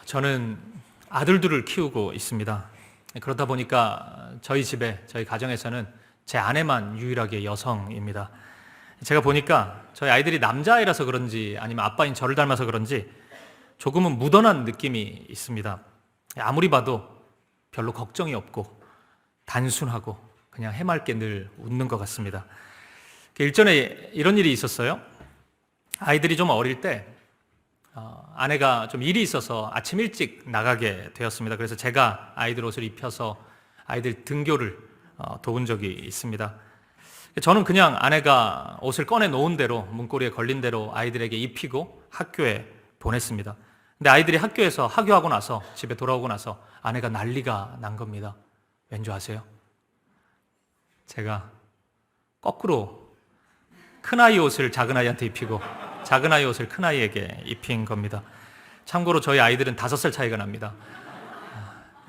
저는 아들들을 키우고 있습니다. 그러다 보니까 저희 집에, 저희 가정에서는 제 아내만 유일하게 여성입니다. 제가 보니까 저희 아이들이 남자아이라서 그런지 아니면 아빠인 저를 닮아서 그런지 조금은 무던한 느낌이 있습니다. 아무리 봐도 별로 걱정이 없고 단순하고 그냥 해맑게 늘 웃는 것 같습니다. 일전에 이런 일이 있었어요. 아이들이 좀 어릴 때 아내가 좀 일이 있어서 아침 일찍 나가게 되었습니다. 그래서 제가 아이들 옷을 입혀서 아이들 등교를 도운 적이 있습니다. 저는 그냥 아내가 옷을 꺼내 놓은 대로, 문고리에 걸린 대로 아이들에게 입히고 학교에 보냈습니다. 근데 아이들이 학교에서 하교하고 나서 집에 돌아오고 나서 아내가 난리가 난 겁니다. 왠지 아세요? 제가 거꾸로 큰아이 옷을 작은아이한테 입히고 작은아이 옷을 큰아이에게 입힌 겁니다. 참고로 저희 아이들은 5살 차이가 납니다.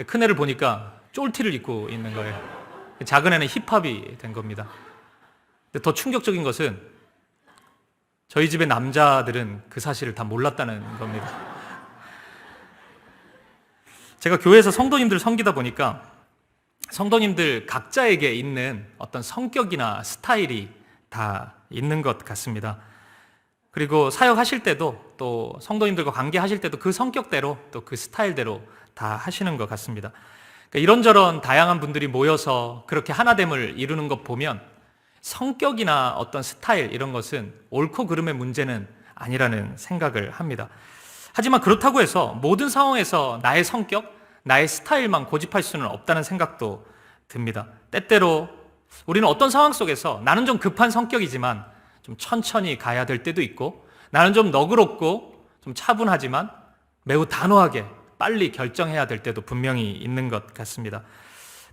큰애를 보니까 쫄티를 입고 있는 거예요. 작은애는 힙합이 된 겁니다. 근데 더 충격적인 것은 저희 집의 남자들은 그 사실을 다 몰랐다는 겁니다. 제가 교회에서 성도님들 섬기다 보니까 성도님들 각자에게 있는 어떤 성격이나 스타일이 다 있는 것 같습니다. 그리고 사역하실 때도 또 성도님들과 관계하실 때도 그 성격대로 또 그 스타일대로 다 하시는 것 같습니다. 그러니까 이런저런 다양한 분들이 모여서 그렇게 하나됨을 이루는 것 보면 성격이나 어떤 스타일 이런 것은 옳고 그름의 문제는 아니라는 생각을 합니다. 하지만 그렇다고 해서 모든 상황에서 나의 성격, 나의 스타일만 고집할 수는 없다는 생각도 듭니다. 때때로 우리는 어떤 상황 속에서 나는 좀 급한 성격이지만 좀 천천히 가야 될 때도 있고, 나는 좀 너그럽고 좀 차분하지만 매우 단호하게 빨리 결정해야 될 때도 분명히 있는 것 같습니다.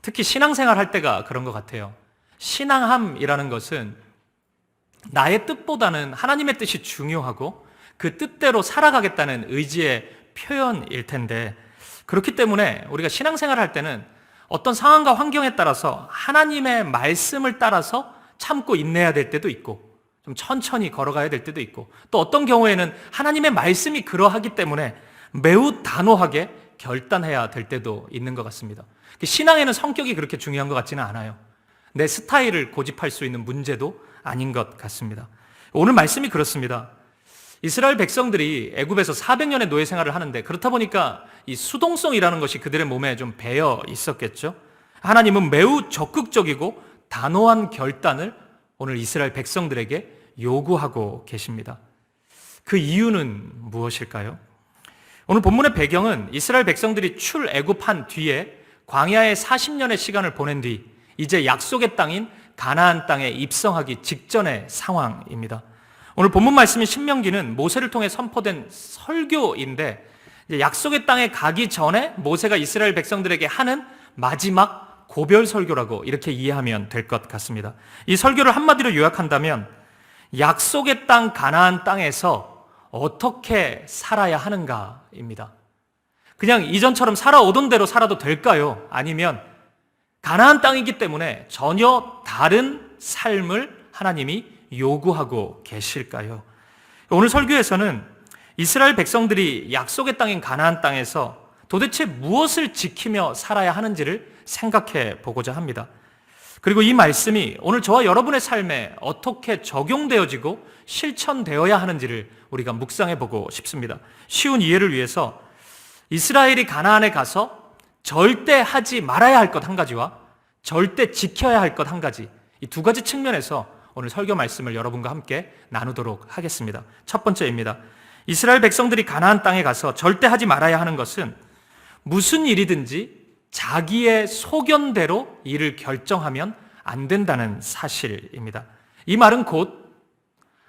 특히 신앙생활 할 때가 그런 것 같아요. 신앙함이라는 것은 나의 뜻보다는 하나님의 뜻이 중요하고 그 뜻대로 살아가겠다는 의지의 표현일 텐데, 그렇기 때문에 우리가 신앙생활 할 때는 어떤 상황과 환경에 따라서 하나님의 말씀을 따라서 참고 인내해야 될 때도 있고 좀 천천히 걸어가야 될 때도 있고, 또 어떤 경우에는 하나님의 말씀이 그러하기 때문에 매우 단호하게 결단해야 될 때도 있는 것 같습니다. 신앙에는 성격이 그렇게 중요한 것 같지는 않아요. 내 스타일을 고집할 수 있는 문제도 아닌 것 같습니다. 오늘 말씀이 그렇습니다. 이스라엘 백성들이 애굽에서 400년의 노예 생활을 하는데, 그렇다 보니까 이 수동성이라는 것이 그들의 몸에 좀 배어 있었겠죠. 하나님은 매우 적극적이고 단호한 결단을 오늘 이스라엘 백성들에게 요구하고 계십니다. 그 이유는 무엇일까요? 오늘 본문의 배경은 이스라엘 백성들이 출애굽한 뒤에 광야에 40년의 시간을 보낸 뒤 이제 약속의 땅인 가나안 땅에 입성하기 직전의 상황입니다. 오늘 본문 말씀인 신명기는 모세를 통해 선포된 설교인데, 이제 약속의 땅에 가기 전에 모세가 이스라엘 백성들에게 하는 마지막 고별 설교라고 이렇게 이해하면 될 것 같습니다. 이 설교를 한마디로 요약한다면 약속의 땅 가나안 땅에서 어떻게 살아야 하는가입니다. 그냥 이전처럼 살아오던 대로 살아도 될까요? 아니면 가나안 땅이기 때문에 전혀 다른 삶을 하나님이 요구하고 계실까요? 오늘 설교에서는 이스라엘 백성들이 약속의 땅인 가나안 땅에서 도대체 무엇을 지키며 살아야 하는지를 생각해 보고자 합니다. 그리고 이 말씀이 오늘 저와 여러분의 삶에 어떻게 적용되어지고 실천되어야 하는지를 우리가 묵상해 보고 싶습니다. 쉬운 이해를 위해서 이스라엘이 가나안에 가서 절대 하지 말아야 할 것 한 가지와 절대 지켜야 할 것 한 가지, 이 두 가지 측면에서 오늘 설교 말씀을 여러분과 함께 나누도록 하겠습니다. 첫 번째입니다. 이스라엘 백성들이 가나안 땅에 가서 절대 하지 말아야 하는 것은 무슨 일이든지 자기의 소견대로 일을 결정하면 안 된다는 사실입니다. 이 말은 곧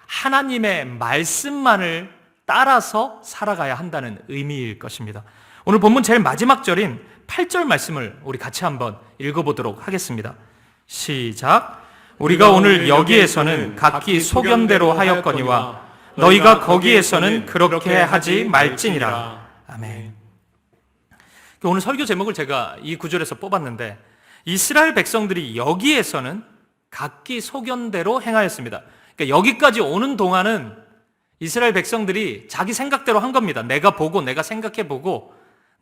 하나님의 말씀만을 따라서 살아가야 한다는 의미일 것입니다. 오늘 본문 제일 마지막 절인 8절 말씀을 우리 같이 한번 읽어보도록 하겠습니다. 시작. 우리가 오늘 여기에서는 각기 소견대로 하였거니와 너희가 거기에서는 그렇게 하지 말지니라. 아멘. 오늘 설교 제목을 제가 이 구절에서 뽑았는데, 이스라엘 백성들이 여기에서는 각기 소견대로 행하였습니다. 그러니까 여기까지 오는 동안은 이스라엘 백성들이 자기 생각대로 한 겁니다. 내가 보고 내가 생각해보고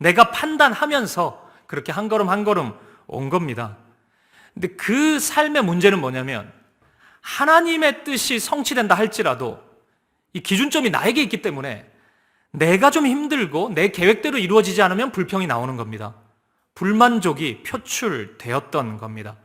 내가 판단하면서 그렇게 한 걸음 한 걸음 온 겁니다. 근데 그 삶의 문제는 뭐냐면 하나님의 뜻이 성취된다 할지라도 이 기준점이 나에게 있기 때문에 내가 좀 힘들고 내 계획대로 이루어지지 않으면 불평이 나오는 겁니다. 불만족이 표출되었던 겁니다.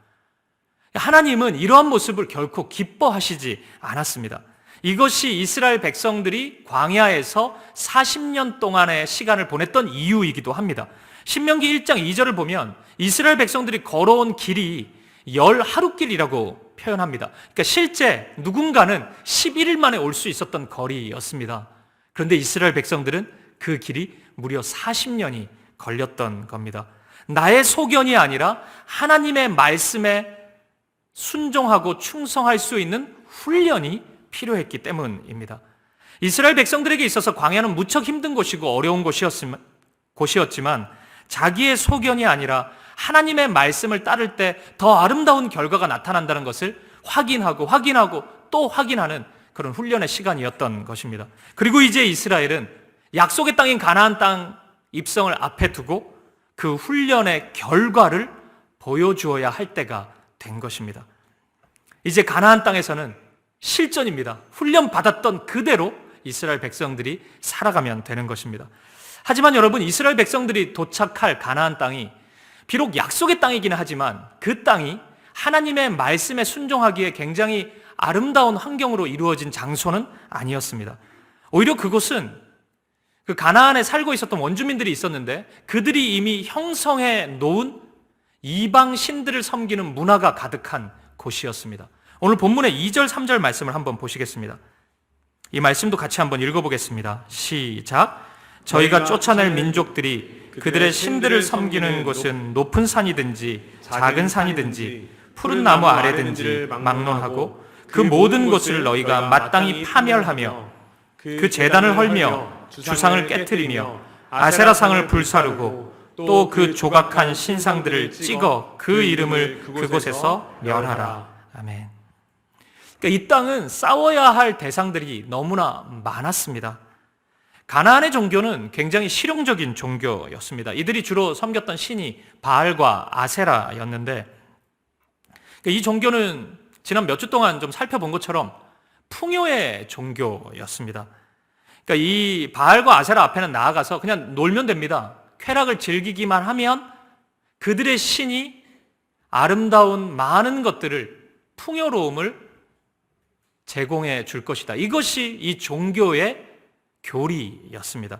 하나님은 이러한 모습을 결코 기뻐하시지 않았습니다. 이것이 이스라엘 백성들이 광야에서 40년 동안의 시간을 보냈던 이유이기도 합니다. 신명기 1장 2절을 보면 이스라엘 백성들이 걸어온 길이 10하루길이라고 표현합니다. 그러니까 실제 누군가는 11일 만에 올 수 있었던 거리였습니다. 그런데 이스라엘 백성들은 그 길이 무려 40년이 걸렸던 겁니다. 나의 소견이 아니라 하나님의 말씀에 순종하고 충성할 수 있는 훈련이 필요했기 때문입니다. 이스라엘 백성들에게 있어서 광야는 무척 힘든 곳이고 어려운 곳이었지만 자기의 소견이 아니라 하나님의 말씀을 따를 때 더 아름다운 결과가 나타난다는 것을 확인하고 또 확인하는 그런 훈련의 시간이었던 것입니다. 그리고 이제 이스라엘은 약속의 땅인 가나안 땅 입성을 앞에 두고 그 훈련의 결과를 보여주어야 할 때가 된 것입니다. 이제 가나안 땅에서는 실전입니다. 훈련받았던 그대로 이스라엘 백성들이 살아가면 되는 것입니다. 하지만 여러분, 이스라엘 백성들이 도착할 가나안 땅이 비록 약속의 땅이기는 하지만 그 땅이 하나님의 말씀에 순종하기에 굉장히 아름다운 환경으로 이루어진 장소는 아니었습니다. 오히려 그곳은 그 가나안에 살고 있었던 원주민들이 있었는데 그들이 이미 형성해 놓은 이방 신들을 섬기는 문화가 가득한 곳이었습니다. 오늘 본문의 2절, 3절 말씀을 한번 보시겠습니다. 이 말씀도 같이 한번 읽어보겠습니다. 시작. 저희가 쫓아낼 민족들이 그들의 신들을 섬기는 곳은 높은 산이든지 작은 산이든지 푸른 나무 아래든지 막론하고 그 모든 곳을 너희가 마땅히 파멸하며 그 제단을 헐며 주상을 깨트리며 아세라상을 불사르고 또 그 조각한 신상들을 찍어 그 이름을 그곳에서 멸하라. 아멘. 그러니까 이 땅은 싸워야 할 대상들이 너무나 많았습니다. 가나안의 종교는 굉장히 실용적인 종교였습니다. 이들이 주로 섬겼던 신이 바알과 아세라였는데 이 종교는 지난 몇 주 동안 좀 살펴본 것처럼 풍요의 종교였습니다. 그러니까 이 바알과 아세라 앞에는 나아가서 그냥 놀면 됩니다. 쾌락을 즐기기만 하면 그들의 신이 아름다운 많은 것들을, 풍요로움을 제공해 줄 것이다. 이것이 이 종교의 교리였습니다.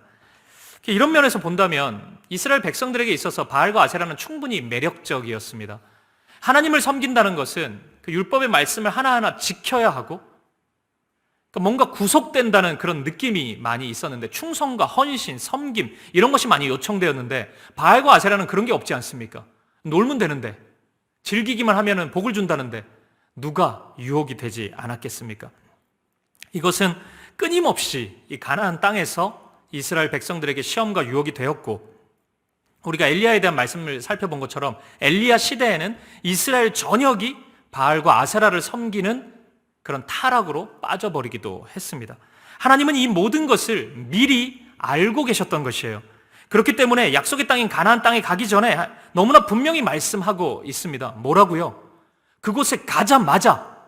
이런 면에서 본다면 이스라엘 백성들에게 있어서 바알과 아세라는 충분히 매력적이었습니다. 하나님을 섬긴다는 것은 그 율법의 말씀을 하나하나 지켜야 하고 뭔가 구속된다는 그런 느낌이 많이 있었는데 충성과 헌신, 섬김 이런 것이 많이 요청되었는데 바알과 아세라는 그런 게 없지 않습니까? 놀면 되는데 즐기기만 하면 복을 준다는데 누가 유혹이 되지 않았겠습니까? 이것은 끊임없이 이 가나안 땅에서 이스라엘 백성들에게 시험과 유혹이 되었고 우리가 엘리야에 대한 말씀을 살펴본 것처럼 엘리야 시대에는 이스라엘 전역이 바알과 아세라를 섬기는 그런 타락으로 빠져버리기도 했습니다. 하나님은 이 모든 것을 미리 알고 계셨던 것이에요. 그렇기 때문에 약속의 땅인 가나안 땅에 가기 전에 너무나 분명히 말씀하고 있습니다. 뭐라고요? 그곳에 가자마자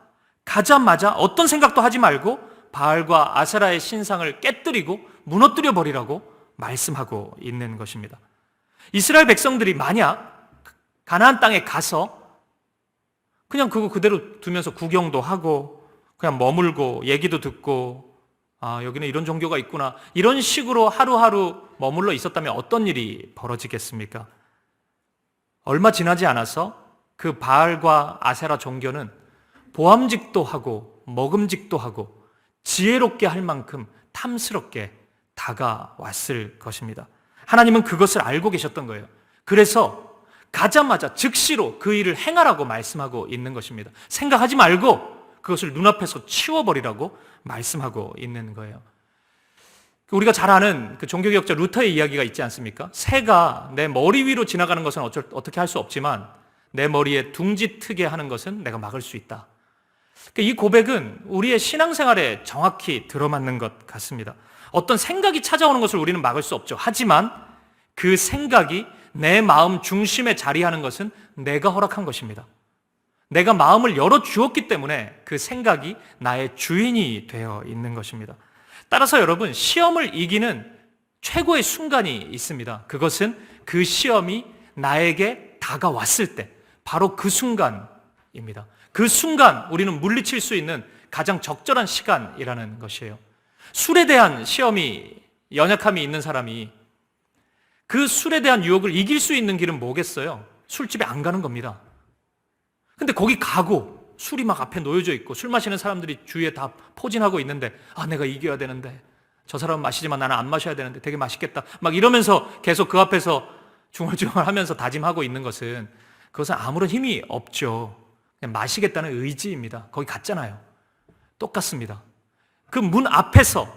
어떤 생각도 하지 말고 바알과 아세라의 신상을 깨뜨리고 무너뜨려 버리라고 말씀하고 있는 것입니다. 이스라엘 백성들이 만약 가나안 땅에 가서 그냥 그거 그대로 두면서 구경도 하고 그냥 머물고 얘기도 듣고 여기는 이런 종교가 있구나 이런 식으로 하루하루 머물러 있었다면 어떤 일이 벌어지겠습니까? 얼마 지나지 않아서 그 바알과 아세라 종교는 보암직도 하고 먹음직도 하고 지혜롭게 할 만큼 탐스럽게 다가왔을 것입니다. 하나님은 그것을 알고 계셨던 거예요. 그래서 가자마자 즉시로 그 일을 행하라고 말씀하고 있는 것입니다. 생각하지 말고 그것을 눈앞에서 치워버리라고 말씀하고 있는 거예요. 우리가 잘 아는 그 종교개혁자 루터의 이야기가 있지 않습니까? 새가 내 머리 위로 지나가는 것은 어떻게 할 수 없지만 내 머리에 둥지 트게 하는 것은 내가 막을 수 있다. 이 고백은 우리의 신앙생활에 정확히 들어맞는 것 같습니다. 어떤 생각이 찾아오는 것을 우리는 막을 수 없죠. 하지만 그 생각이 내 마음 중심에 자리하는 것은 내가 허락한 것입니다. 내가 마음을 열어주었기 때문에 그 생각이 나의 주인이 되어 있는 것입니다. 따라서 여러분, 시험을 이기는 최고의 순간이 있습니다. 그것은 그 시험이 나에게 다가왔을 때, 바로 그 순간입니다. 그 순간 우리는 물리칠 수 있는 가장 적절한 시간이라는 것이에요. 술에 대한 연약함이 있는 사람이 그 술에 대한 유혹을 이길 수 있는 길은 뭐겠어요? 술집에 안 가는 겁니다. 근데 거기 가고 술이 막 앞에 놓여져 있고 술 마시는 사람들이 주위에 다 포진하고 있는데, 내가 이겨야 되는데, 저 사람은 마시지만 나는 안 마셔야 되는데 되게 맛있겠다 막 이러면서 계속 그 앞에서 중얼중얼 하면서 다짐하고 있는 것은, 그것은 아무런 힘이 없죠. 그냥 마시겠다는 의지입니다. 거기 갔잖아요. 똑같습니다. 그 문 앞에서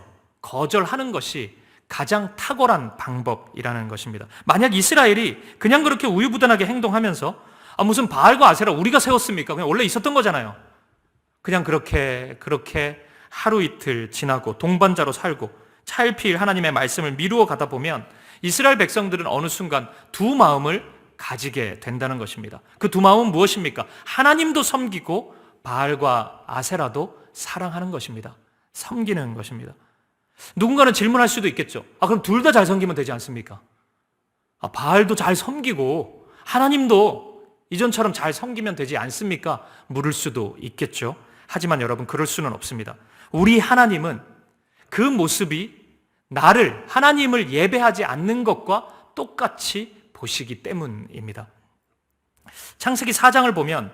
거절하는 것이 가장 탁월한 방법이라는 것입니다. 만약 이스라엘이 그냥 그렇게 우유부단하게 행동하면서 무슨 바알과 아세라 우리가 세웠습니까? 그냥 원래 있었던 거잖아요. 그냥 그렇게 하루 이틀 지나고 동반자로 살고 차일피일 하나님의 말씀을 미루어 가다 보면 이스라엘 백성들은 어느 순간 두 마음을 가지게 된다는 것입니다. 그 두 마음은 무엇입니까? 하나님도 섬기고 바알과 아세라도 사랑하는 것입니다. 섬기는 것입니다. 누군가는 질문할 수도 있겠죠. 그럼 둘 다 잘 섬기면 되지 않습니까? 바알도 잘 섬기고 하나님도 이전처럼 잘 섬기면 되지 않습니까? 물을 수도 있겠죠. 하지만 여러분, 그럴 수는 없습니다. 우리 하나님은 그 모습이 나를, 하나님을 예배하지 않는 것과 똑같이 보시기 때문입니다. 창세기 4장을 보면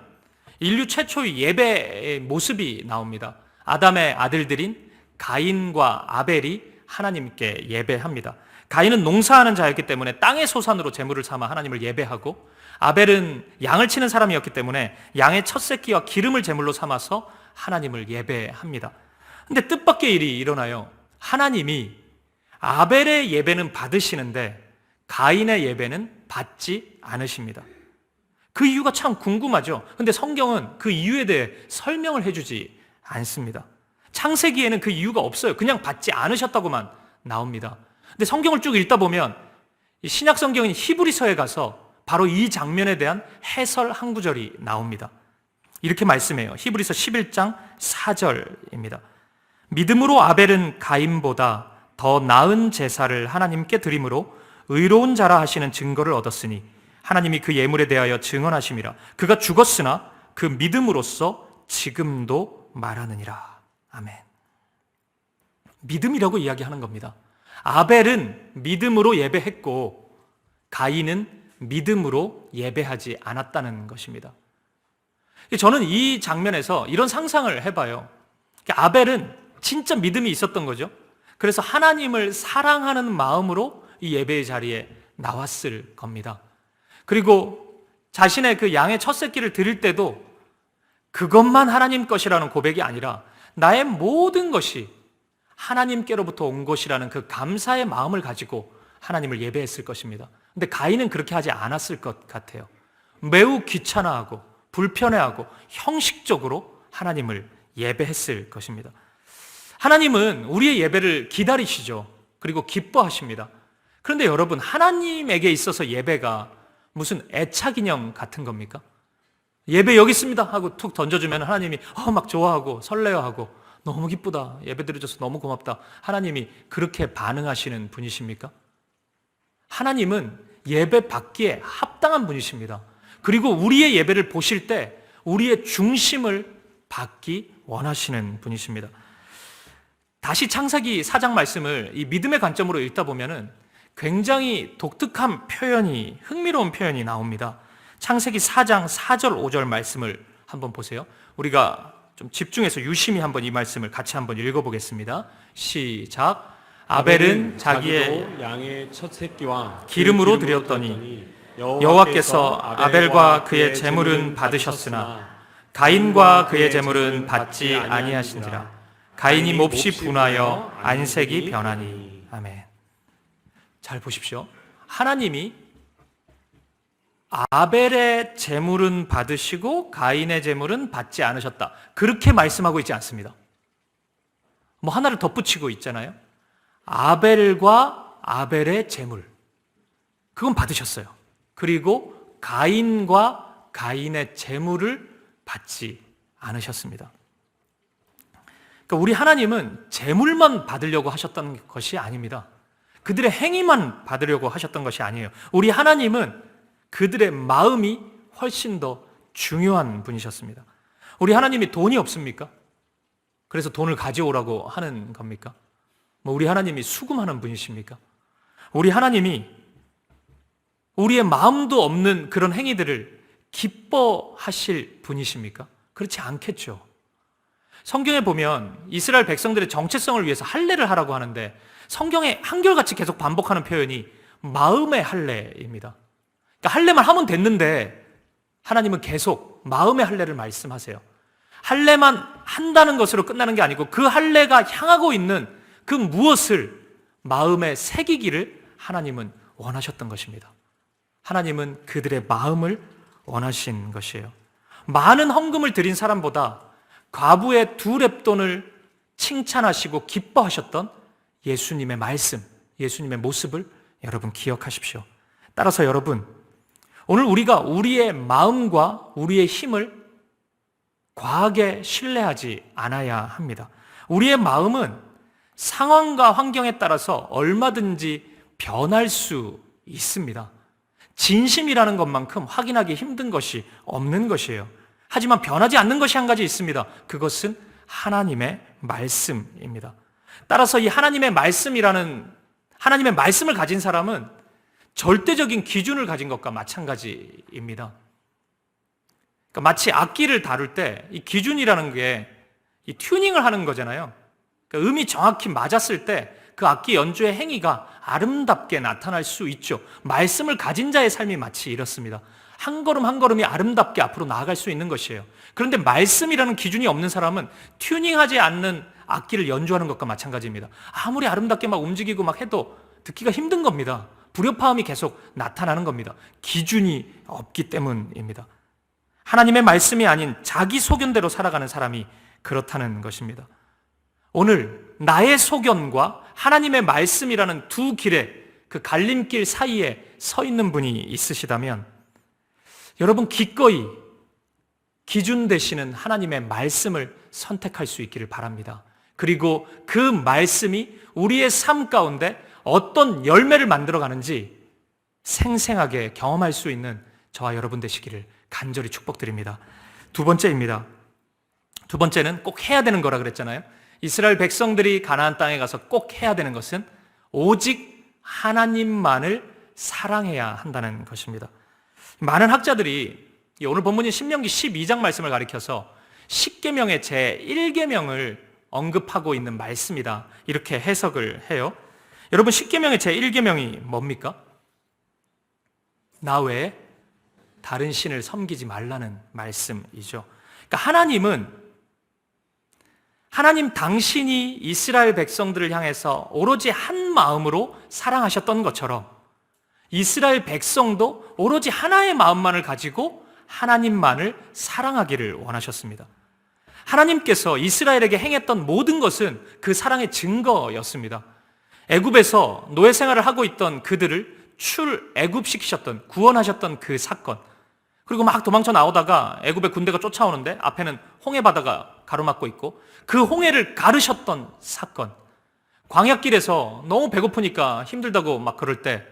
인류 최초의 예배의 모습이 나옵니다. 아담의 아들들인 가인과 아벨이 하나님께 예배합니다. 가인은 농사하는 자였기 때문에 땅의 소산으로 제물을 삼아 하나님을 예배하고, 아벨은 양을 치는 사람이었기 때문에 양의 첫 새끼와 기름을 제물로 삼아서 하나님을 예배합니다. 근데 뜻밖의 일이 일어나요. 하나님이 아벨의 예배는 받으시는데 가인의 예배는 받지 않으십니다. 그 이유가 참 궁금하죠. 근데 성경은 그 이유에 대해 설명을 해주지 않습니다. 창세기에는 그 이유가 없어요. 그냥 받지 않으셨다고만 나옵니다. 근데 성경을 쭉 읽다 보면 신약 성경인 히브리서에 가서 바로 이 장면에 대한 해설 한 구절이 나옵니다. 이렇게 말씀해요. 히브리서 11장 4절입니다. 믿음으로 아벨은 가인보다 더 나은 제사를 하나님께 드림으로 의로운 자라 하시는 증거를 얻었으니 하나님이 그 예물에 대하여 증언하심이라. 그가 죽었으나 그 믿음으로써 지금도 말하느니라. 아멘. 믿음이라고 이야기하는 겁니다. 아벨은 믿음으로 예배했고 가인은 믿음으로 예배하지 않았다는 것입니다. 저는 이 장면에서 이런 상상을 해봐요. 아벨은 진짜 믿음이 있었던 거죠. 그래서 하나님을 사랑하는 마음으로 이 예배의 자리에 나왔을 겁니다. 그리고 자신의 그 양의 첫 새끼를 드릴 때도 그것만 하나님 것이라는 고백이 아니라 나의 모든 것이 하나님께로부터 온 것이라는 그 감사의 마음을 가지고 하나님을 예배했을 것입니다. 근데 가인은 그렇게 하지 않았을 것 같아요. 매우 귀찮아하고 불편해하고 형식적으로 하나님을 예배했을 것입니다. 하나님은 우리의 예배를 기다리시죠. 그리고 기뻐하십니다. 그런데 여러분, 하나님에게 있어서 예배가 무슨 애착 인형 같은 겁니까? 예배 여기 있습니다 하고 툭 던져주면 하나님이 막 좋아하고 설레어하고 너무 기쁘다, 예배 드려줘서 너무 고맙다, 하나님이 그렇게 반응하시는 분이십니까? 하나님은 예배 받기에 합당한 분이십니다. 그리고 우리의 예배를 보실 때 우리의 중심을 받기 원하시는 분이십니다. 다시 창세기 4장 말씀을 이 믿음의 관점으로 읽다 보면은 굉장히 독특한 표현이, 흥미로운 표현이 나옵니다. 창세기 4장 4절 5절 말씀을 한번 보세요. 우리가 좀 집중해서 유심히 한번 이 말씀을 같이 한번 읽어보겠습니다. 시작. 아벨은 자기의 양의 첫 새끼와 기름으로 드렸더니 여호와께서 아벨과 그의 제물은 받으셨으나 가인과 그의 제물은 받지 아니하신지라. 가인이 몹시 분하여 안색이 변하니. 아멘. 잘 보십시오. 하나님이 아벨의 제물은 받으시고 가인의 제물은 받지 않으셨다, 그렇게 말씀하고 있지 않습니다. 하나를 덧붙이고 있잖아요. 아벨과 아벨의 제물, 그건 받으셨어요. 그리고 가인과 가인의 재물을 받지 않으셨습니다. 그러니까 우리 하나님은 재물만 받으려고 하셨던 것이 아닙니다. 그들의 행위만 받으려고 하셨던 것이 아니에요. 우리 하나님은 그들의 마음이 훨씬 더 중요한 분이셨습니다. 우리 하나님이 돈이 없습니까? 그래서 돈을 가져오라고 하는 겁니까? 우리 하나님이 수금하는 분이십니까? 우리 하나님이 우리의 마음도 없는 그런 행위들을 기뻐하실 분이십니까? 그렇지 않겠죠. 성경에 보면 이스라엘 백성들의 정체성을 위해서 할례를 하라고 하는데 성경에 한결같이 계속 반복하는 표현이 마음의 할례입니다. 그러니까 할례만 하면 됐는데 하나님은 계속 마음의 할례를 말씀하세요. 할례만 한다는 것으로 끝나는 게 아니고 그 할례가 향하고 있는 그 무엇을 마음에 새기기를 하나님은 원하셨던 것입니다. 하나님은 그들의 마음을 원하신 것이에요. 많은 헌금을 드린 사람보다 과부의 2렙돈을 칭찬하시고 기뻐하셨던 예수님의 말씀, 예수님의 모습을 여러분 기억하십시오. 따라서 여러분, 오늘 우리가 우리의 마음과 우리의 힘을 과하게 신뢰하지 않아야 합니다. 우리의 마음은 상황과 환경에 따라서 얼마든지 변할 수 있습니다. 진심이라는 것만큼 확인하기 힘든 것이 없는 것이에요. 하지만 변하지 않는 것이 한 가지 있습니다. 그것은 하나님의 말씀입니다. 따라서 이 하나님의 말씀을 가진 사람은 절대적인 기준을 가진 것과 마찬가지입니다. 그러니까 마치 악기를 다룰 때 이 기준이라는 게 이 튜닝을 하는 거잖아요. 그러니까 음이 정확히 맞았을 때 그 악기 연주의 행위가 아름답게 나타날 수 있죠. 말씀을 가진 자의 삶이 마치 이렇습니다. 한 걸음 한 걸음이 아름답게 앞으로 나아갈 수 있는 것이에요. 그런데 말씀이라는 기준이 없는 사람은 튜닝하지 않는 악기를 연주하는 것과 마찬가지입니다. 아무리 아름답게 막 움직이고 막 해도 듣기가 힘든 겁니다. 불협화음이 계속 나타나는 겁니다. 기준이 없기 때문입니다. 하나님의 말씀이 아닌 자기 소견대로 살아가는 사람이 그렇다는 것입니다. 오늘 나의 소견과 하나님의 말씀이라는 두 길의 그 갈림길 사이에 서 있는 분이 있으시다면 여러분 기꺼이 기준 되시는 하나님의 말씀을 선택할 수 있기를 바랍니다. 그리고 그 말씀이 우리의 삶 가운데 어떤 열매를 만들어가는지 생생하게 경험할 수 있는 저와 여러분 되시기를 간절히 축복드립니다. 두 번째입니다. 두 번째는 꼭 해야 되는 거라 그랬잖아요. 이스라엘 백성들이 가나안 땅에 가서 꼭 해야 되는 것은 오직 하나님만을 사랑해야 한다는 것입니다. 많은 학자들이 오늘 본문인 신명기 12장 말씀을 가리켜서 10계명의 제1계명을 언급하고 있는 말씀이다. 이렇게 해석을 해요. 여러분 10계명의 제1계명이 뭡니까? 나 외에 다른 신을 섬기지 말라는 말씀이죠. 그러니까 하나님 당신이 이스라엘 백성들을 향해서 오로지 한 마음으로 사랑하셨던 것처럼 이스라엘 백성도 오로지 하나의 마음만을 가지고 하나님만을 사랑하기를 원하셨습니다. 하나님께서 이스라엘에게 행했던 모든 것은 그 사랑의 증거였습니다. 애굽에서 노예 생활을 하고 있던 그들을 출애굽시키셨던, 구원하셨던 그 사건, 그리고 막 도망쳐 나오다가 애굽의 군대가 쫓아오는데 앞에는 홍해 바다가 가로막고 있고 그 홍해를 가르셨던 사건, 광야길에서 너무 배고프니까 힘들다고 막 그럴 때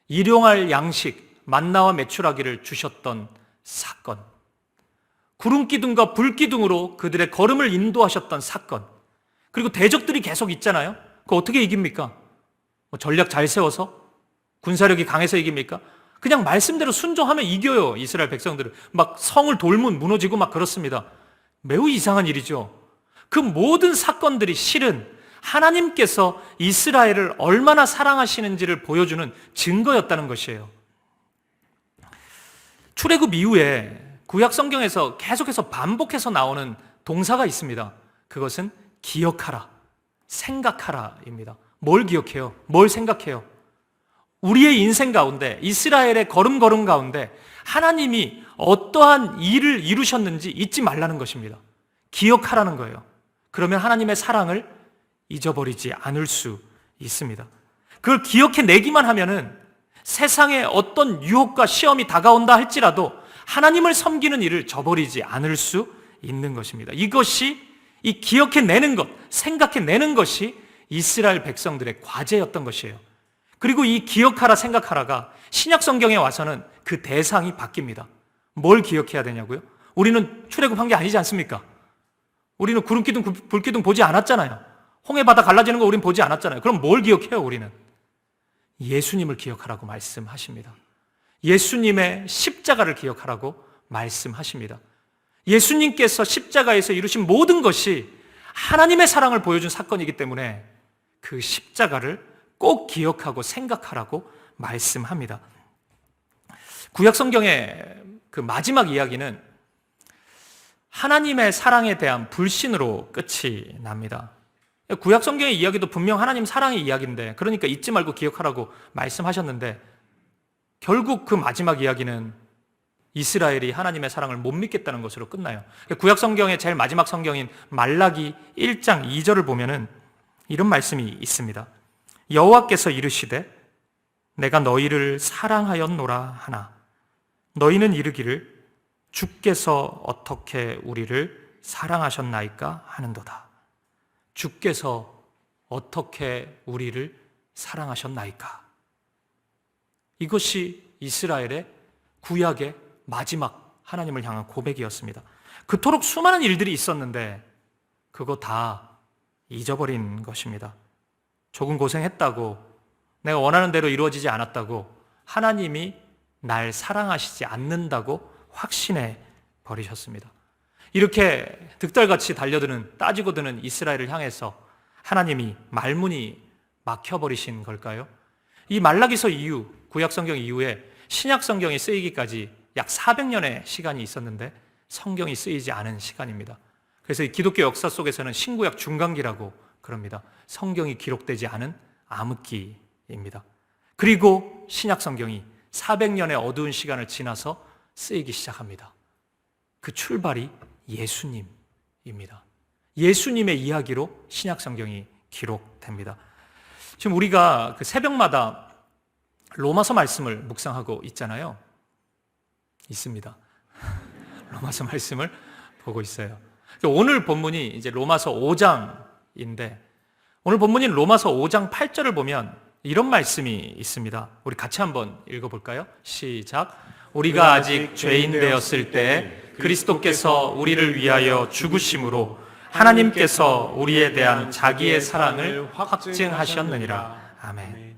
일용할 양식, 만나와 메추라기를 주셨던 사건, 구름기둥과 불기둥으로 그들의 걸음을 인도하셨던 사건, 그리고 대적들이 계속 있잖아요. 그거 어떻게 이깁니까? 전략 잘 세워서? 군사력이 강해서 이깁니까? 그냥 말씀대로 순종하면 이겨요. 이스라엘 백성들은 막 성을 돌면 무너지고 막 그렇습니다. 매우 이상한 일이죠. 그 모든 사건들이 실은 하나님께서 이스라엘을 얼마나 사랑하시는지를 보여주는 증거였다는 것이에요. 출애굽 이후에 구약 성경에서 계속해서 반복해서 나오는 동사가 있습니다. 그것은 기억하라, 생각하라입니다. 뭘 기억해요? 뭘 생각해요? 우리의 인생 가운데, 이스라엘의 걸음걸음 가운데 하나님이 어떠한 일을 이루셨는지 잊지 말라는 것입니다. 기억하라는 거예요. 그러면 하나님의 사랑을 잊어버리지 않을 수 있습니다. 그걸 기억해내기만 하면은 세상에 어떤 유혹과 시험이 다가온다 할지라도 하나님을 섬기는 일을 저버리지 않을 수 있는 것입니다. 이것이 이 기억해내는 것, 생각해내는 것이 이스라엘 백성들의 과제였던 것이에요. 그리고 이 기억하라 생각하라가 신약 성경에 와서는 그 대상이 바뀝니다. 뭘 기억해야 되냐고요? 우리는 출애굽한 게 아니지 않습니까? 우리는 구름기둥, 불기둥 보지 않았잖아요. 홍해바다 갈라지는 거 우린 보지 않았잖아요. 그럼 뭘 기억해요, 우리는? 예수님을 기억하라고 말씀하십니다. 예수님의 십자가를 기억하라고 말씀하십니다. 예수님께서 십자가에서 이루신 모든 것이 하나님의 사랑을 보여준 사건이기 때문에 그 십자가를 꼭 기억하고 생각하라고 말씀합니다. 구약 성경의 그 마지막 이야기는 하나님의 사랑에 대한 불신으로 끝이 납니다. 구약 성경의 이야기도 분명 하나님 사랑의 이야기인데, 그러니까 잊지 말고 기억하라고 말씀하셨는데, 결국 그 마지막 이야기는 이스라엘이 하나님의 사랑을 못 믿겠다는 것으로 끝나요. 구약 성경의 제일 마지막 성경인 말라기 1장 2절을 보면은 이런 말씀이 있습니다. 여호와께서 이르시되 내가 너희를 사랑하였노라 하나 너희는 이르기를 주께서 어떻게 우리를 사랑하셨나이까 하는도다. 주께서 어떻게 우리를 사랑하셨나이까. 이것이 이스라엘의 구약의 마지막 하나님을 향한 고백이었습니다. 그토록 수많은 일들이 있었는데 그거 다 잊어버린 것입니다. 조금 고생했다고, 내가 원하는 대로 이루어지지 않았다고, 하나님이 날 사랑하시지 않는다고 확신해 버리셨습니다. 이렇게 득달같이 달려드는, 따지고 드는 이스라엘을 향해서 하나님이 말문이 막혀버리신 걸까요? 이 말라기서 이후, 구약성경 이후에 신약성경이 쓰이기까지 약 400년의 시간이 있었는데 성경이 쓰이지 않은 시간입니다. 그래서 이 기독교 역사 속에서는 신구약 중간기라고 그럽니다. 성경이 기록되지 않은 암흑기입니다. 그리고 신약성경이 400년의 어두운 시간을 지나서 쓰이기 시작합니다. 그 출발이 예수님입니다. 예수님의 이야기로 신약성경이 기록됩니다. 지금 우리가 그 새벽마다 로마서 말씀을 묵상하고 있잖아요. 있습니다. 로마서 말씀을 보고 있어요. 오늘 본문이 이제 로마서 5장인데, 오늘 본문인 로마서 5장 8절을 보면 이런 말씀이 있습니다. 우리 같이 한번 읽어볼까요? 시작. 우리가 아직 죄인 되었을 때 그리스도께서 우리를 위하여 죽으심으로 하나님께서 우리에 대한 자기의 사랑을 확증하셨느니라. 아멘.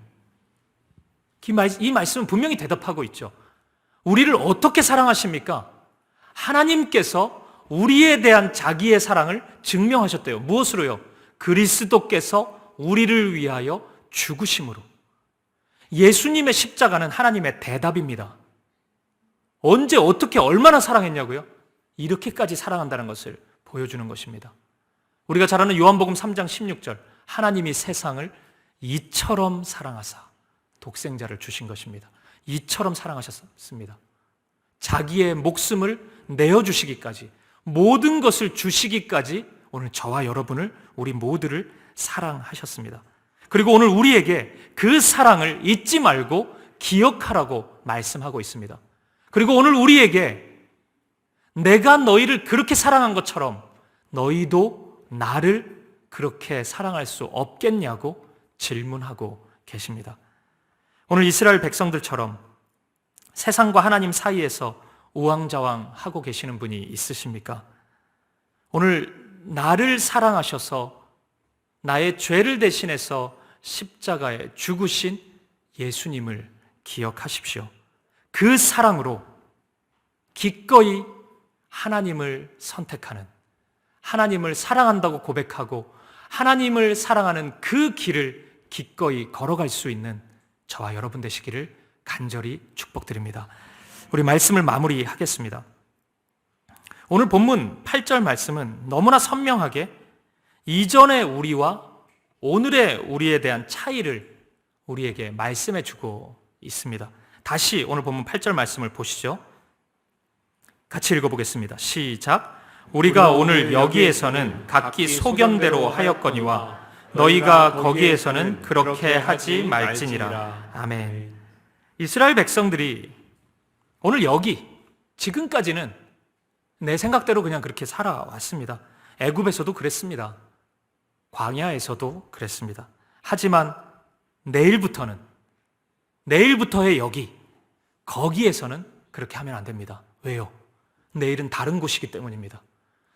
이 말씀은 분명히 대답하고 있죠. 우리를 어떻게 사랑하십니까? 하나님께서 우리에 대한 자기의 사랑을 증명하셨대요. 무엇으로요? 그리스도께서 우리를 위하여 죽으심으로. 예수님의 십자가는 하나님의 대답입니다. 언제, 어떻게, 얼마나 사랑했냐고요? 이렇게까지 사랑한다는 것을 보여주는 것입니다. 우리가 잘 아는 요한복음 3장 16절, 하나님이 세상을 이처럼 사랑하사 독생자를 주신 것입니다. 이처럼 사랑하셨습니다. 자기의 목숨을 내어주시기까지, 모든 것을 주시기까지 오늘 저와 여러분을, 우리 모두를 사랑하셨습니다. 그리고 오늘 우리에게 그 사랑을 잊지 말고 기억하라고 말씀하고 있습니다. 그리고 오늘 우리에게 내가 너희를 그렇게 사랑한 것처럼 너희도 나를 그렇게 사랑할 수 없겠냐고 질문하고 계십니다. 오늘 이스라엘 백성들처럼 세상과 하나님 사이에서 우왕좌왕하고 계시는 분이 있으십니까? 오늘 나를 사랑하셔서 나의 죄를 대신해서 십자가에 죽으신 예수님을 기억하십시오. 그 사랑으로 기꺼이 하나님을 선택하는, 하나님을 사랑한다고 고백하고 하나님을 사랑하는 그 길을 기꺼이 걸어갈 수 있는 저와 여러분 되시기를 간절히 축복드립니다. 우리 말씀을 마무리하겠습니다. 오늘 본문 8절 말씀은 너무나 선명하게 이전의 우리와 오늘의 우리에 대한 차이를 우리에게 말씀해 주고 있습니다. 다시 오늘 본문 8절 말씀을 보시죠. 같이 읽어보겠습니다. 시작. 우리가 오늘 여기에서는 각기 소견대로 하였거니와 너희가 거기에서는 그렇게 하지 말지니라. 아멘. 이스라엘 백성들이 오늘 여기 지금까지는 내 생각대로 그냥 그렇게 살아왔습니다. 애굽에서도 그랬습니다. 광야에서도 그랬습니다. 하지만 내일부터의 여기, 거기에서는 그렇게 하면 안 됩니다. 왜요? 내일은 다른 곳이기 때문입니다.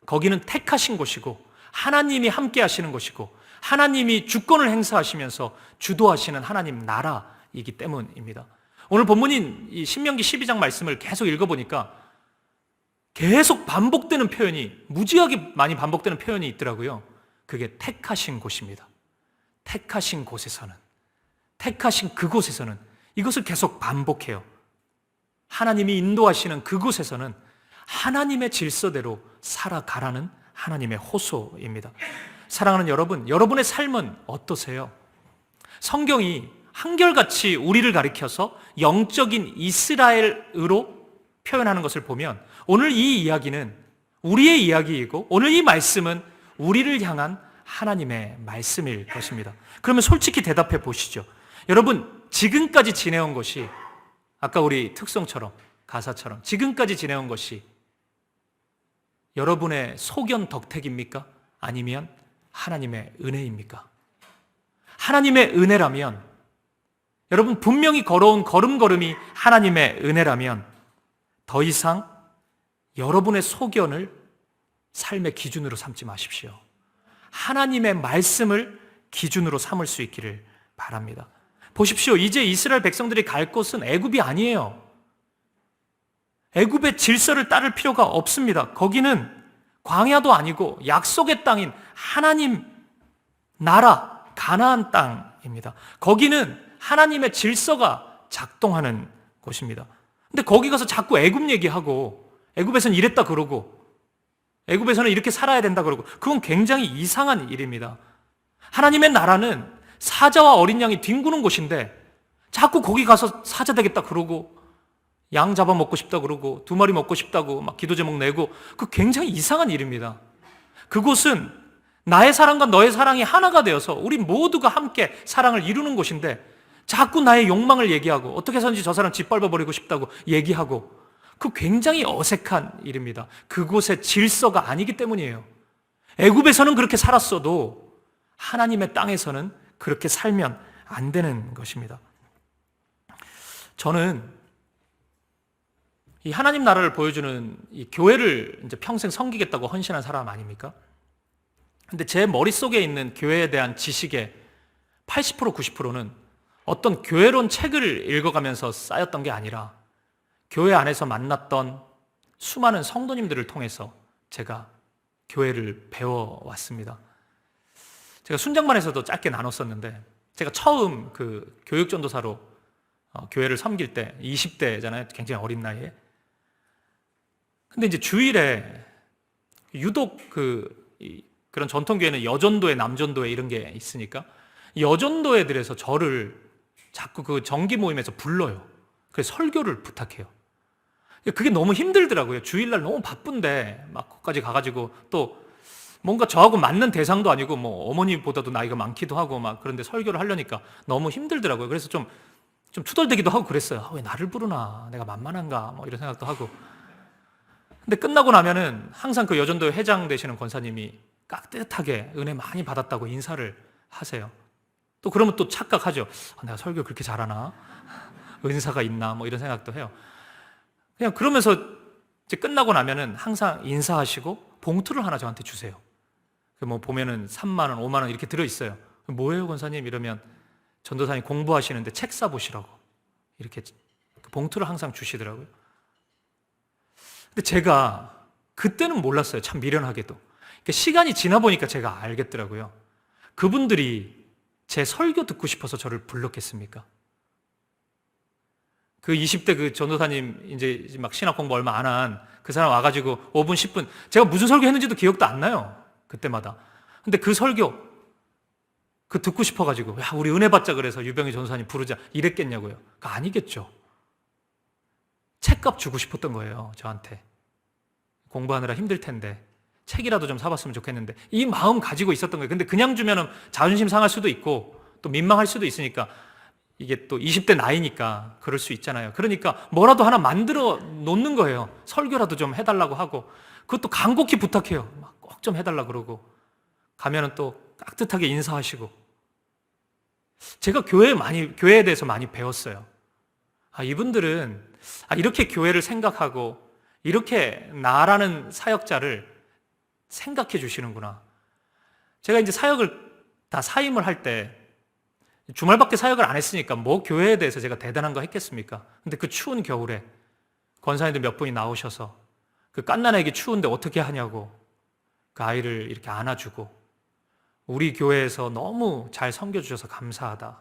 거기는 택하신 곳이고 하나님이 함께 하시는 곳이고 하나님이 주권을 행사하시면서 주도하시는 하나님 나라이기 때문입니다. 오늘 본문인 이 신명기 12장 말씀을 계속 읽어보니까 계속 반복되는 표현이, 무지하게 많이 반복되는 표현이 있더라고요. 그게 택하신 곳입니다. 택하신 곳에서는, 택하신 그곳에서는, 이것을 계속 반복해요. 하나님이 인도하시는 그곳에서는 하나님의 질서대로 살아가라는 하나님의 호소입니다. 사랑하는 여러분, 여러분의 삶은 어떠세요? 성경이 한결같이 우리를 가리켜서 영적인 이스라엘으로 표현하는 것을 보면 오늘 이 이야기는 우리의 이야기이고 오늘 이 말씀은 우리를 향한 하나님의 말씀일 것입니다. 그러면 솔직히 대답해 보시죠. 여러분, 지금까지 지내온 것이 아까 우리 특성처럼, 가사처럼 지금까지 지내온 것이 여러분의 소견 덕택입니까? 아니면 하나님의 은혜입니까? 하나님의 은혜라면, 여러분 분명히 걸어온 걸음걸음이 하나님의 은혜라면 더 이상 여러분의 소견을 삶의 기준으로 삼지 마십시오. 하나님의 말씀을 기준으로 삼을 수 있기를 바랍니다. 보십시오. 이제 이스라엘 백성들이 갈 곳은 애굽이 아니에요. 애굽의 질서를 따를 필요가 없습니다. 거기는 광야도 아니고 약속의 땅인 하나님 나라 가나안 땅입니다. 거기는 하나님의 질서가 작동하는 곳입니다. 근데 거기 가서 자꾸 애굽 얘기하고 애굽에서는 이랬다 그러고 애굽에서는 이렇게 살아야 된다 그러고 그건 굉장히 이상한 일입니다. 하나님의 나라는 사자와 어린 양이 뒹구는 곳인데 자꾸 거기 가서 사자 되겠다 그러고 양 잡아먹고 싶다 그러고 2마리 먹고 싶다고 막 기도 제목 내고 그 굉장히 이상한 일입니다. 그곳은 나의 사랑과 너의 사랑이 하나가 되어서 우리 모두가 함께 사랑을 이루는 곳인데 자꾸 나의 욕망을 얘기하고 어떻게 해서든지 저 사람 짓밟아버리고 싶다고 얘기하고 그 굉장히 어색한 일입니다. 그곳의 질서가 아니기 때문이에요. 애굽에서는 그렇게 살았어도 하나님의 땅에서는 그렇게 살면 안 되는 것입니다. 저는 이 하나님 나라를 보여주는 이 교회를 이제 평생 섬기겠다고 헌신한 사람 아닙니까? 근데 제 머릿속에 있는 교회에 대한 지식의 80% 90%는 어떤 교회론 책을 읽어가면서 쌓였던 게 아니라 교회 안에서 만났던 수많은 성도님들을 통해서 제가 교회를 배워왔습니다. 제가 순장반에서도 짧게 나눴었는데 제가 처음 그 교육전도사로 교회를 섬길 때 20대잖아요. 굉장히 어린 나이에. 근데 이제 주일에 유독 그런 전통교회는 여전도회, 남전도회 이런 게 있으니까 여전도 애들에서 저를 자꾸 그 정기 모임에서 불러요. 그래서 설교를 부탁해요. 그게 너무 힘들더라고요. 주일날 너무 바쁜데 막 거기까지 가가지고 또 뭔가 저하고 맞는 대상도 아니고 뭐 어머니보다도 나이가 많기도 하고 막 그런데 설교를 하려니까 너무 힘들더라고요. 그래서 좀 투덜대기도 하고 그랬어요. 왜 나를 부르나? 내가 만만한가? 뭐 이런 생각도 하고. 근데 끝나고 나면은 항상 그 여전도회 회장 되시는 권사님이 깍듯하게 은혜 많이 받았다고 인사를 하세요. 또 그러면 또 착각하죠. 내가 설교 그렇게 잘하나? 은사가 있나? 뭐 이런 생각도 해요. 그냥 그러면서 이제 끝나고 나면은 항상 인사하시고 봉투를 하나 저한테 주세요. 뭐 보면은 3만 원, 5만 원 이렇게 들어있어요. 뭐예요, 권사님? 이러면 전도사님 공부하시는데 책 사보시라고 이렇게 그 봉투를 항상 주시더라고요. 근데 제가 그때는 몰랐어요. 참 미련하게도. 그러니까 시간이 지나 보니까 제가 알겠더라고요. 그분들이 제 설교 듣고 싶어서 저를 불렀겠습니까? 그 20대 그 전도사님 이제 막 신학 공부 얼마 안 한 그 사람 와가지고 5분, 10분 제가 무슨 설교 했는지도 기억도 안 나요. 그때마다. 근데 그 설교 그 듣고 싶어가지고 야 우리 은혜 받자 그래서 유병희 전도사님 부르자 이랬겠냐고요. 그거 아니겠죠. 책값 주고 싶었던 거예요. 저한테. 공부하느라 힘들 텐데 책이라도 좀 사봤으면 좋겠는데 이 마음 가지고 있었던 거예요. 근데 그냥 주면은 자존심 상할 수도 있고 또 민망할 수도 있으니까 이게 또 20대 나이니까 그럴 수 있잖아요. 그러니까 뭐라도 하나 만들어 놓는 거예요. 설교라도 좀 해달라고 하고, 그것도 간곡히 부탁해요. 꼭 좀 해달라고 그러고, 가면은 또 깍듯하게 인사하시고. 제가 교회에 대해서 많이 배웠어요. 이분들은 이렇게 교회를 생각하고 이렇게 나라는 사역자를 생각해 주시는구나. 제가 이제 사역을 다 사임을 할 때 주말밖에 사역을 안 했으니까 뭐 교회에 대해서 제가 대단한 거 했겠습니까? 근데 그 추운 겨울에 권사님들 몇 분이 나오셔서 그 갓난아기 추운데 어떻게 하냐고 그 아이를 이렇게 안아주고, 우리 교회에서 너무 잘 섬겨주셔서 감사하다.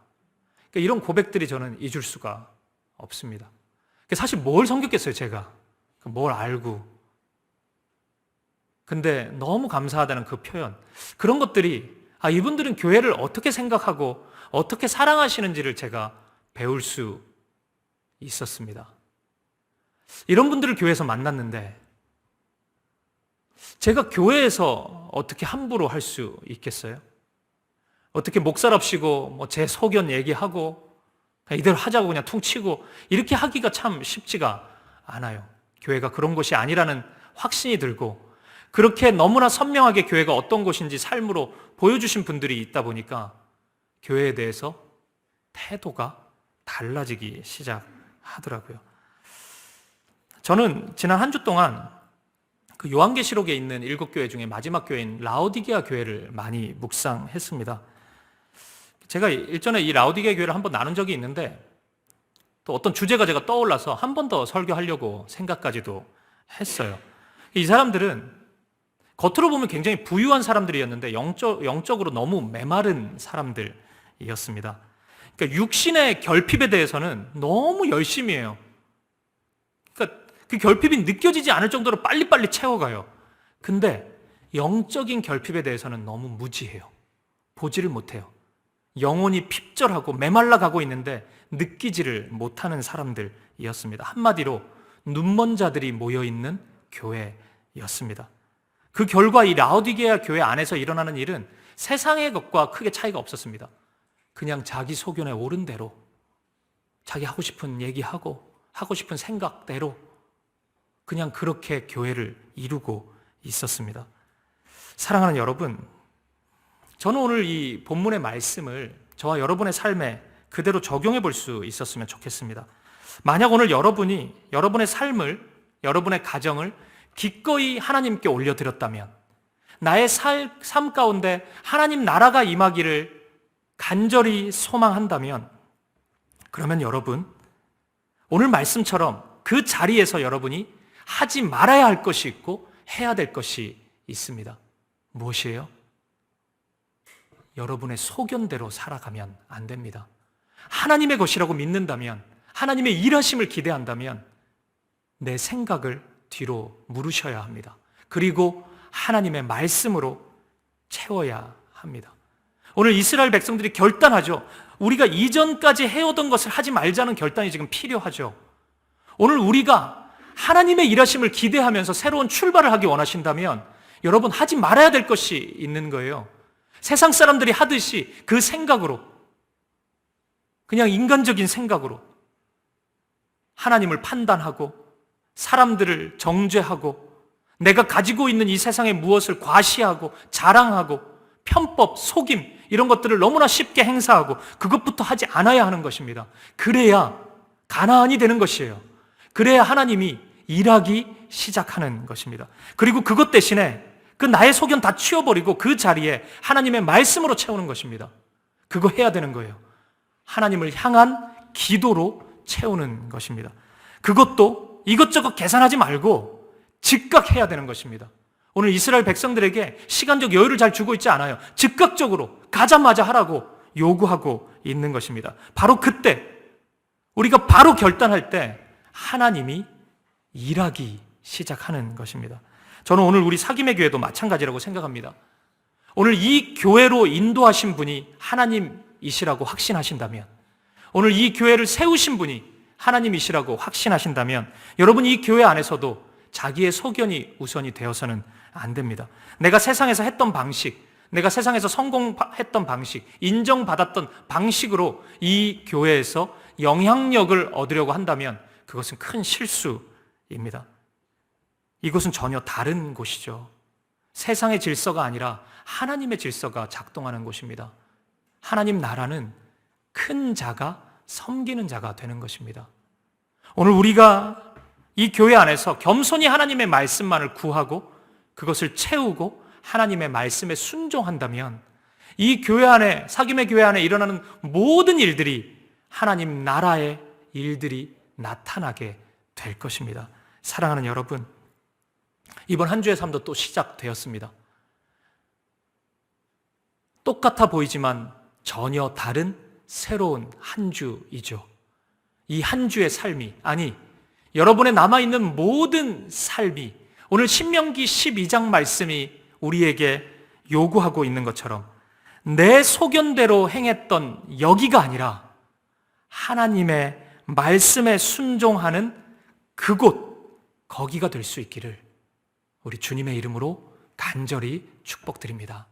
그러니까 이런 고백들이 저는 잊을 수가 없습니다. 사실 뭘 섬겼겠어요, 제가. 뭘 알고. 근데 너무 감사하다는 그 표현, 그런 것들이 이분들은 교회를 어떻게 생각하고 어떻게 사랑하시는지를 제가 배울 수 있었습니다. 이런 분들을 교회에서 만났는데 제가 교회에서 어떻게 함부로 할 수 있겠어요? 어떻게 목사랍시고 뭐 제 소견 얘기하고 이대로 하자고 그냥 퉁치고 이렇게 하기가 참 쉽지가 않아요. 교회가 그런 곳이 아니라는 확신이 들고, 그렇게 너무나 선명하게 교회가 어떤 곳인지 삶으로 보여주신 분들이 있다 보니까 교회에 대해서 태도가 달라지기 시작하더라고요. 저는 지난 한 주 동안 그 요한계시록에 있는 7교회 중에 마지막 교회인 라오디게아 교회를 많이 묵상했습니다. 제가 일전에 이 라오디게아 교회를 한번 나눈 적이 있는데 또 어떤 주제가 제가 떠올라서 한 번 더 설교하려고 생각까지도 했어요. 이 사람들은 겉으로 보면 굉장히 부유한 사람들이었는데 영적으로 너무 메마른 사람들이었습니다. 그러니까 육신의 결핍에 대해서는 너무 열심히 해요. 그러니까 그 결핍이 느껴지지 않을 정도로 빨리빨리 채워가요. 근데 영적인 결핍에 대해서는 너무 무지해요. 보지를 못해요. 영혼이 핍절하고 메말라 가고 있는데 느끼지를 못하는 사람들이었습니다. 한마디로 눈먼 자들이 모여있는 교회였습니다. 그 결과 이 라오디게아 교회 안에서 일어나는 일은 세상의 것과 크게 차이가 없었습니다. 그냥 자기 소견에 옳은 대로 자기 하고 싶은 얘기하고 하고 싶은 생각대로 그냥 그렇게 교회를 이루고 있었습니다. 사랑하는 여러분, 저는 오늘 이 본문의 말씀을 저와 여러분의 삶에 그대로 적용해 볼 수 있었으면 좋겠습니다. 만약 오늘 여러분이 여러분의 삶을, 여러분의 가정을 기꺼이 하나님께 올려드렸다면, 나의 삶 가운데 하나님 나라가 임하기를 간절히 소망한다면, 그러면 여러분, 오늘 말씀처럼 그 자리에서 여러분이 하지 말아야 할 것이 있고 해야 될 것이 있습니다. 무엇이에요? 여러분의 소견대로 살아가면 안 됩니다. 하나님의 것이라고 믿는다면, 하나님의 일하심을 기대한다면 내 생각을 뒤로 물으셔야 합니다. 그리고 하나님의 말씀으로 채워야 합니다. 오늘 이스라엘 백성들이 결단하죠. 우리가 이전까지 해오던 것을 하지 말자는 결단이 지금 필요하죠. 오늘 우리가 하나님의 일하심을 기대하면서 새로운 출발을 하기 원하신다면 여러분 하지 말아야 될 것이 있는 거예요. 세상 사람들이 하듯이 그 생각으로, 그냥 인간적인 생각으로 하나님을 판단하고 사람들을 정죄하고 내가 가지고 있는 이 세상에 무엇을 과시하고 자랑하고 편법, 속임 이런 것들을 너무나 쉽게 행사하고 그것부터 하지 않아야 하는 것입니다. 그래야 가나안이 되는 것이에요. 그래야 하나님이 일하기 시작하는 것입니다. 그리고 그것 대신에 그 나의 소견 다 치워버리고 그 자리에 하나님의 말씀으로 채우는 것입니다. 그거 해야 되는 거예요. 하나님을 향한 기도로 채우는 것입니다. 그것도 이것저것 계산하지 말고 즉각 해야 되는 것입니다. 오늘 이스라엘 백성들에게 시간적 여유를 잘 주고 있지 않아요. 즉각적으로 가자마자 하라고 요구하고 있는 것입니다. 바로 그때 우리가 바로 결단할 때 하나님이 일하기 시작하는 것입니다. 저는 오늘 우리 사김의 교회도 마찬가지라고 생각합니다. 오늘 이 교회로 인도하신 분이 하나님이시라고 확신하신다면, 오늘 이 교회를 세우신 분이 하나님이시라고 확신하신다면 여러분 이 교회 안에서도 자기의 소견이 우선이 되어서는 안 됩니다. 내가 세상에서 했던 방식, 내가 세상에서 성공했던 방식, 인정받았던 방식으로 이 교회에서 영향력을 얻으려고 한다면 그것은 큰 실수입니다. 이곳은 전혀 다른 곳이죠. 세상의 질서가 아니라 하나님의 질서가 작동하는 곳입니다. 하나님 나라는 큰 자가 섬기는 자가 되는 것입니다. 오늘 우리가 이 교회 안에서 겸손히 하나님의 말씀만을 구하고 그것을 채우고 하나님의 말씀에 순종한다면 이 교회 안에, 사귐의 교회 안에 일어나는 모든 일들이 하나님 나라의 일들이 나타나게 될 것입니다. 사랑하는 여러분, 이번 한 주의 삶도 또 시작되었습니다. 똑같아 보이지만 전혀 다른 새로운 한 주이죠. 이 한 주의 삶이, 아니 여러분의 남아있는 모든 삶이 오늘 신명기 12장 말씀이 우리에게 요구하고 있는 것처럼 내 소견대로 행했던 여기가 아니라 하나님의 말씀에 순종하는 그곳, 거기가 될 수 있기를 우리 주님의 이름으로 간절히 축복드립니다.